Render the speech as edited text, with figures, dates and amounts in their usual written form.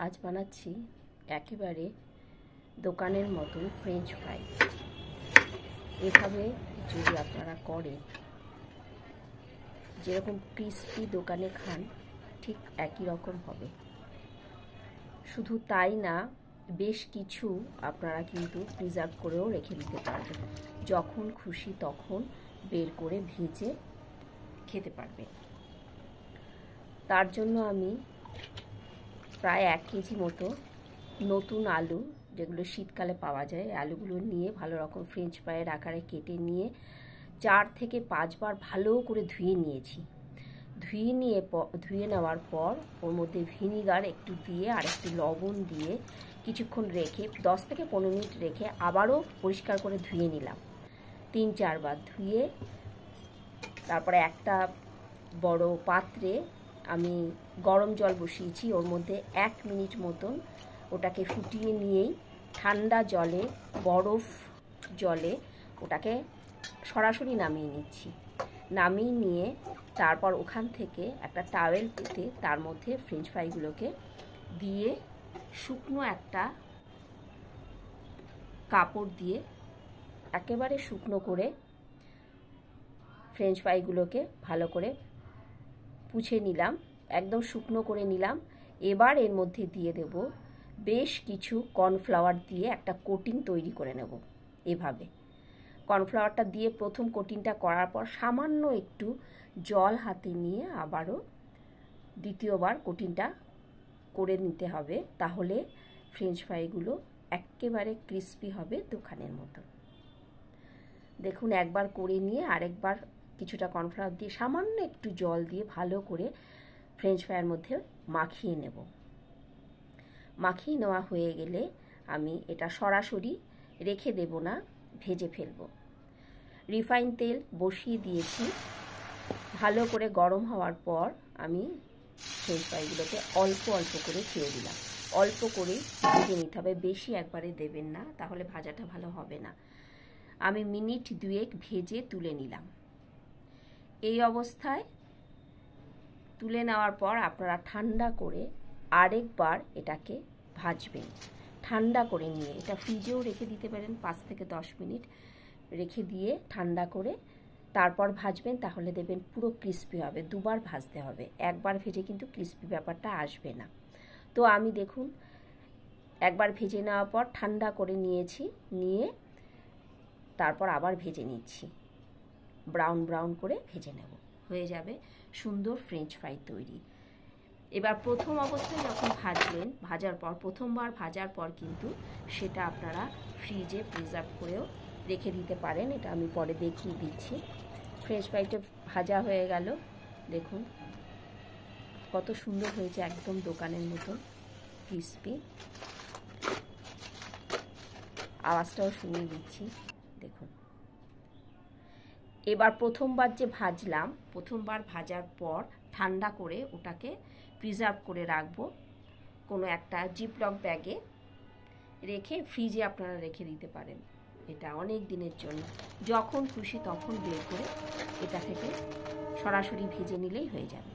আজ বানাচ্ছি একেবারে দোকানের মতন ফ্রেঞ্চ ফ্রাই। এভাবে যদি আপনারা করেন, যেরকম ক্রিস্পি দোকানে খান ঠিক একই রকম হবে। শুধু তাই না, বেশ কিছু আপনারা কিন্তু প্রিজার্ভ করেও রেখে দিতে পারবেন। যখন খুশি তখন বের করে ভেজে খেতে পারবেন। তার জন্য আমি প্রায় 1 কেজি মতো নতুন আলু, যেগুলো শীতকালে পাওয়া যায়, আলুগুলো নিয়ে ভালো রকম ফ্রেঞ্চ ফ্রাইয়ের আকারে কেটে নিয়ে 4 থেকে 5 বার ভালো করে ধুয়ে নিয়েছি। ধুয়ে নেওয়ার পর ওর মধ্যে ভিনিগার একটু দিয়ে আর একটু লবণ দিয়ে কিছুক্ষণ রেখে 10 থেকে 15 মিনিট রেখে আবারও পরিষ্কার করে ধুয়ে নিলাম। 3-4 বার ধুয়ে তারপরে একটা বড় পাত্রে আমি গরম জল বসিয়েছি। ওর মধ্যে 1 মিনিট মতন ওটাকে ফুটিয়ে নিয়েই ঠান্ডা জলে, বরফ জলে ওটাকে সরাসরি নামিয়ে নিচ্ছি। নামিয়ে নিয়ে তারপর ওখান থেকে একটা টাওয়েল পেতে তার মধ্যে ফ্রেঞ্চ ফ্রাইগুলোকে দিয়ে শুকনো একটা কাপড় দিয়ে একেবারে শুকনো করে ফ্রেঞ্চ ফ্রাইগুলোকে ভালো করে পুছে নিলাম, একদম শুকনো করে নিলাম। এবার এর মধ্যে দিয়ে দেব বেশ কিছু কর্নফ্লাওয়ার দিয়ে একটা কোটিং তৈরি করে নেব। এভাবে কর্নফ্লাওয়ারটা দিয়ে প্রথম কোটিংটা করার পর সামান্য একটু জল হাতে নিয়ে আবারও দ্বিতীয়বার কোটিংটা করে নিতে হবে। তাহলে ফ্রেঞ্চ ফ্রাইগুলো একেবারে ক্রিস্পি হবে দোকানের মতো। দেখুন, একবার করে নিয়ে আরেকবার কিছুটা কর্নফ্লাওয়ার দিয়ে সামান্য একটু জল দিয়ে ভালো করে ফ্রেঞ্চ ফ্রাইয়ের মধ্যে মাখিয়ে নেব। মাখিয়ে নেওয়া হয়ে গেলে আমি এটা সরাসরি রেখে দেব না, ভেজে ফেলব। রিফাইন তেল বসিয়ে দিয়েছি। ভালো করে গরম হওয়ার পর আমি ফ্রেঞ্চ ফ্রাইগুলোকে অল্প অল্প করে ছেড়ে দিলাম। অল্প করেই ভেজে নিতে হবে, বেশি একবারে দেবেন না, তাহলে ভাজাটা ভালো হবে না। আমি মিনিট 2 ভেজে তুলে নিলাম। এই অবস্থায় তুলে নেওয়ার পর আপনারা ঠান্ডা করে আরেকবার এটাকে ভাজবেন। ঠান্ডা করে নিয়ে এটা ফ্রিজেও রেখে দিতে পারেন, 5 থেকে 10 মিনিট রেখে দিয়ে ঠান্ডা করে তারপর ভাজবেন। তাহলে দেবেন পুরো ক্রিস্পি হবে। 2 বার ভাজতে হবে, একবার ভেজে কিন্তু ক্রিস্পি ব্যাপারটা আসবে না। তো আমি দেখুন একবার ভেজে নেওয়ার পর ঠান্ডা করে নিয়েছি, নিয়ে তারপর আবার ভেজে নিচ্ছি। ব্রাউন ব্রাউন করে ভেজে নেব, হয়ে যাবে সুন্দর ফ্রেঞ্চ ফ্রাই তৈরি। এবার প্রথম অবস্থায় যখন ভাজবেন, ভাজার পর প্রথমবার ভাজার পর কিন্তু সেটা আপনারা ফ্রিজে প্রিজার্ভ করেও রেখে দিতে পারেন। এটা আমি পরে দেখিয়ে দিচ্ছি। ফ্রেঞ্চ ফ্রাইটা ভাজা হয়ে গেল, দেখুন কত সুন্দর হয়েছে, একদম দোকানের মতো ক্রিস্পি। আওয়াজটাও শুনিয়ে দিচ্ছি, দেখুন। এবার প্রথমবার যে ভাজলাম, প্রথমবার ভাজার পর ঠান্ডা করে ওটাকে প্রিজার্ভ করে রাখবো কোনো একটা জিপলক ব্যাগে রেখে। ফ্রিজে আপনারা রেখে দিতে পারেন এটা অনেক দিনের জন্য। যখন খুশি তখন বের করে এটা থেকে সরাসরি ভেজে নিলেই হয়ে যাবে।